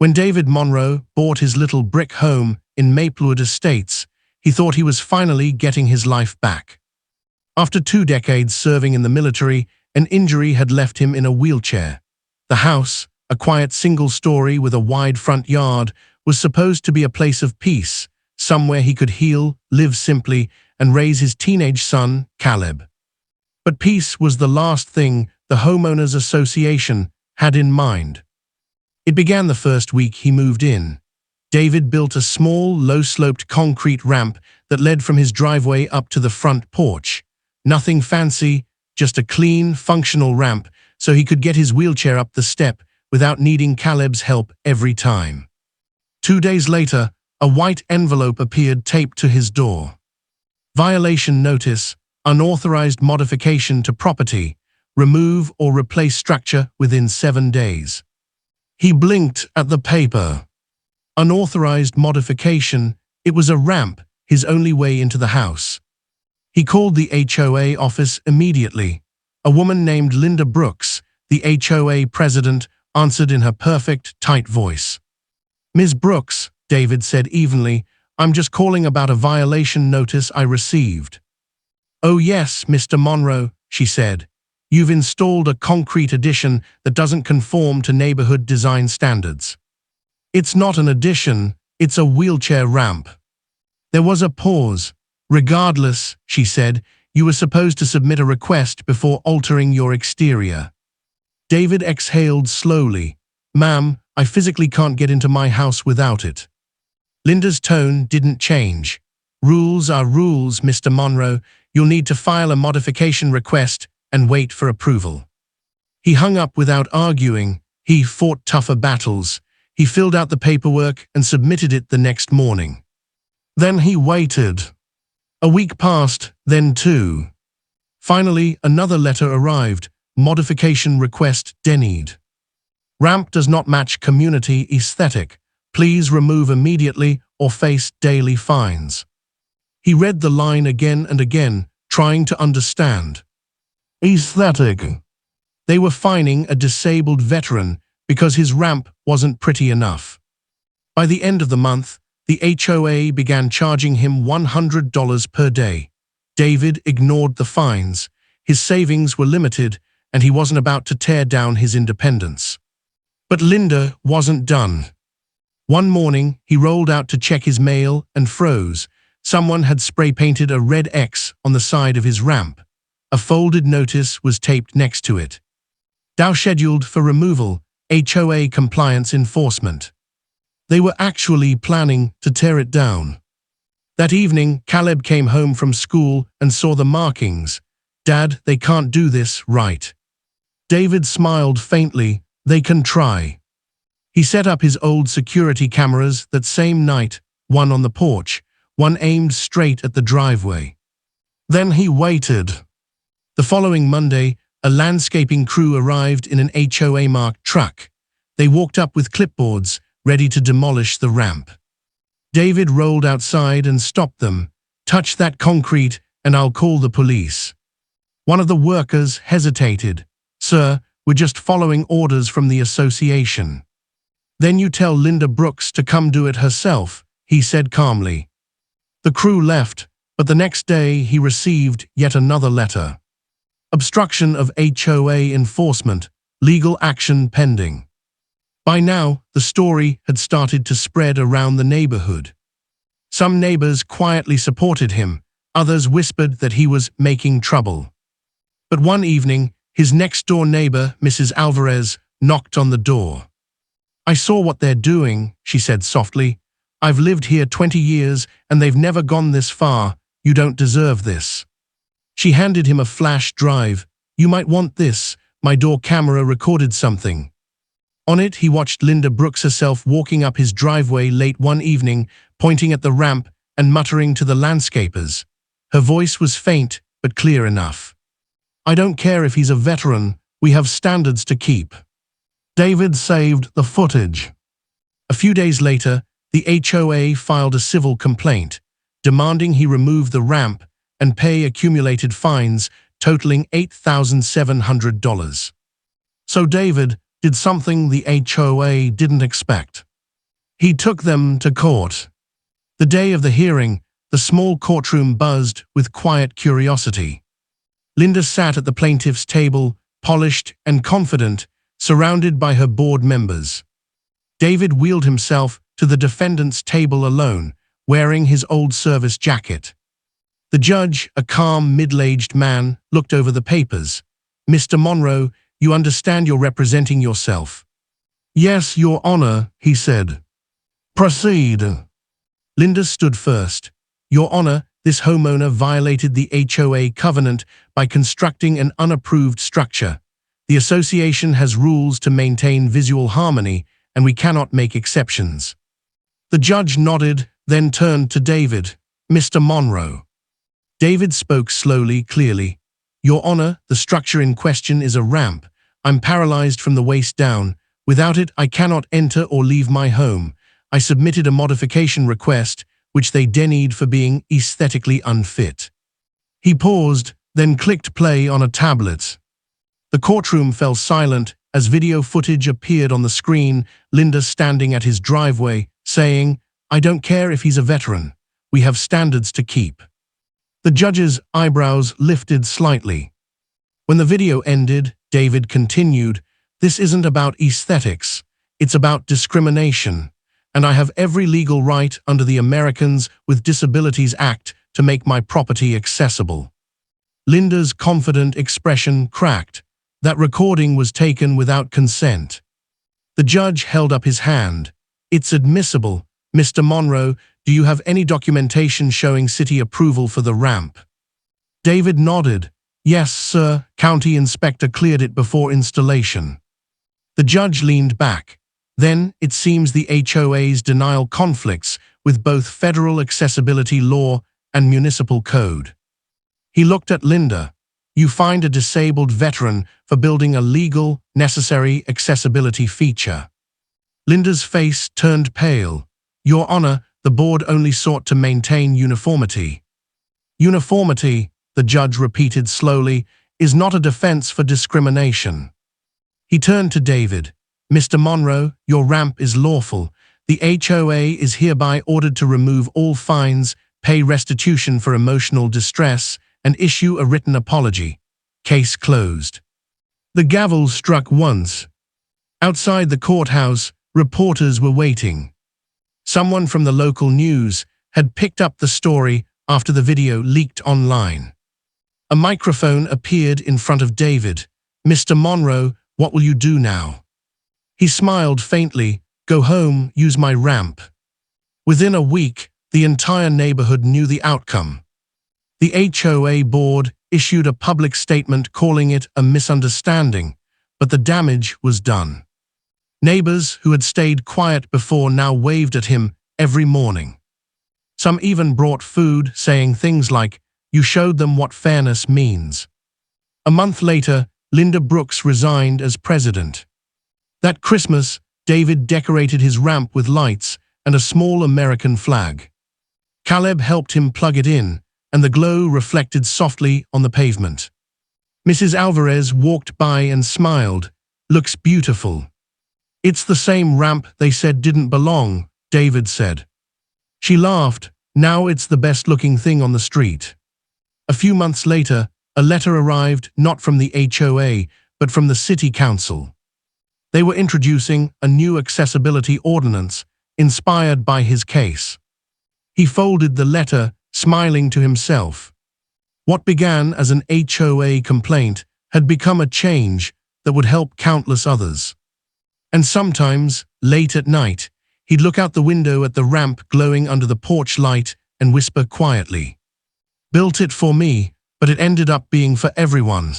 When David Monroe bought his little brick home in Maplewood Estates, he thought he was finally getting his life back. After 2 decades serving in the military, an injury had left him in a wheelchair. The house, a quiet single-story with a wide front yard, was supposed to be a place of peace, somewhere he could heal, live simply, and raise his teenage son, Caleb. But peace was the last thing the Homeowners Association had in mind. It began the first week he moved in. David built a small, low-sloped concrete ramp that led from his driveway up to the front porch. Nothing fancy, just a clean, functional ramp so he could get his wheelchair up the step without needing Caleb's help every time. 2 days later, a white envelope appeared taped to his door. Violation notice, unauthorized modification to property, remove or replace structure within 7 days. He blinked at the paper. Unauthorized modification, it was a ramp, his only way into the house. He called the HOA office immediately. A woman named Linda Brooks, the HOA president, answered in her perfect, tight voice. "Ms. Brooks," David said evenly, "I'm just calling about a violation notice I received." "Oh yes, Mr. Monroe," she said. "You've installed a concrete addition that doesn't conform to neighborhood design standards." "It's not an addition, it's a wheelchair ramp." There was a pause. "Regardless," she said, "you were supposed to submit a request before altering your exterior." David exhaled slowly. "Ma'am, I physically can't get into my house without it." Linda's tone didn't change. "Rules are rules, Mr. Monroe. You'll need to file a modification request and wait for approval." He hung up without arguing. He fought tougher battles. He filled out the paperwork and submitted it the next morning. Then he waited. A week passed, then 2. Finally, another letter arrived. Modification request denied. Ramp does not match community aesthetic. Please remove immediately or face daily fines. He read the line again and again, trying to understand. Aesthetic. They were fining a disabled veteran because his ramp wasn't pretty enough. By the end of the month, the HOA began charging him $100 per day. David ignored the fines. His savings were limited, and he wasn't about to tear down his independence. But Linda wasn't done. One morning, he rolled out to check his mail and froze. Someone had spray-painted a red X on the side of his ramp. A folded notice was taped next to it. "Now scheduled for removal, HOA compliance enforcement." They were actually planning to tear it down. That evening, Caleb came home from school and saw the markings. "Dad, they can't do this, right?" David smiled faintly. "They can try." He set up his old security cameras that same night, one on the porch, one aimed straight at the driveway. Then he waited. The following Monday, a landscaping crew arrived in an HOA-marked truck. They walked up with clipboards, ready to demolish the ramp. David rolled outside and stopped them. "Touch that concrete and I'll call the police." One of the workers hesitated. "Sir, we're just following orders from the association." "Then you tell Linda Brooks to come do it herself," he said calmly. The crew left, but the next day he received yet another letter. Obstruction of HOA enforcement, legal action pending. By now, the story had started to spread around the neighborhood. Some neighbors quietly supported him, others whispered that he was making trouble. But one evening, his next-door neighbor, Mrs. Alvarez, knocked on the door. "I saw what they're doing," she said softly. "I've lived here 20 years and they've never gone this far. You don't deserve this." She handed him a flash drive. "You might want this. My door camera recorded something." On it, he watched Linda Brooks herself walking up his driveway late one evening, pointing at the ramp and muttering to the landscapers. Her voice was faint but clear enough. "I don't care if he's a veteran. We have standards to keep." David saved the footage. A few days later, the HOA filed a civil complaint, demanding he remove the ramp and pay accumulated fines totaling $8,700. So David did something the HOA didn't expect. He took them to court. The day of the hearing, the small courtroom buzzed with quiet curiosity. Linda sat at the plaintiff's table, polished and confident, surrounded by her board members. David wheeled himself to the defendant's table alone, wearing his old service jacket. The judge, a calm, middle-aged man, looked over the papers. "Mr. Monroe, you understand you're representing yourself." "Yes, Your Honor," he said. "Proceed." Linda stood first. "Your Honor, this homeowner violated the HOA covenant by constructing an unapproved structure. The association has rules to maintain visual harmony, and we cannot make exceptions." The judge nodded, then turned to David. "Mr. Monroe." David spoke slowly, clearly. "Your Honor, the structure in question is a ramp. I'm paralyzed from the waist down. Without it, I cannot enter or leave my home. I submitted a modification request, which they denied for being aesthetically unfit." He paused, then clicked play on a tablet. The courtroom fell silent as video footage appeared on the screen, Linda standing at his driveway, saying, "I don't care if he's a veteran. We have standards to keep." The judge's eyebrows lifted slightly. When the video ended, David continued, "This isn't about aesthetics. It's about discrimination. And I have every legal right under the Americans with Disabilities Act to make my property accessible." Linda's confident expression cracked. That recording was taken without consent. The judge held up his hand. "It's admissible. Mr. Monroe, do you have any documentation showing city approval for the ramp?" David nodded. "Yes, sir. County inspector cleared it before installation." The judge leaned back. "Then, it seems the HOA's denial conflicts with both federal accessibility law and municipal code." He looked at Linda. "You find a disabled veteran for building a legal, necessary accessibility feature." Linda's face turned pale. "Your Honor, the board only sought to maintain uniformity." "Uniformity," the judge repeated slowly, "is not a defense for discrimination." He turned to David. "Mr. Monroe, your ramp is lawful. The HOA is hereby ordered to remove all fines, pay restitution for emotional distress, and issue a written apology. Case closed." The gavel struck once. Outside the courthouse, reporters were waiting. Someone from the local news had picked up the story after the video leaked online. A microphone appeared in front of David. "Mr. Monroe, what will you do now?" He smiled faintly. "Go home, use my ramp." Within a week, the entire neighborhood knew the outcome. The HOA board issued a public statement calling it a misunderstanding, but the damage was done. Neighbors who had stayed quiet before now waved at him every morning. Some even brought food, saying things like, "You showed them what fairness means." A month later, Linda Brooks resigned as president. That Christmas, David decorated his ramp with lights and a small American flag. Caleb helped him plug it in, and the glow reflected softly on the pavement. Mrs. Alvarez walked by and smiled. "Looks beautiful." "It's the same ramp they said didn't belong," David said. She laughed. "Now it's the best-looking thing on the street." A few months later, a letter arrived not from the HOA, but from the city council. They were introducing a new accessibility ordinance, inspired by his case. He folded the letter, smiling to himself. What began as an HOA complaint had become a change that would help countless others. And sometimes, late at night, he'd look out the window at the ramp glowing under the porch light and whisper quietly, "Built it for me, but it ended up being for everyone."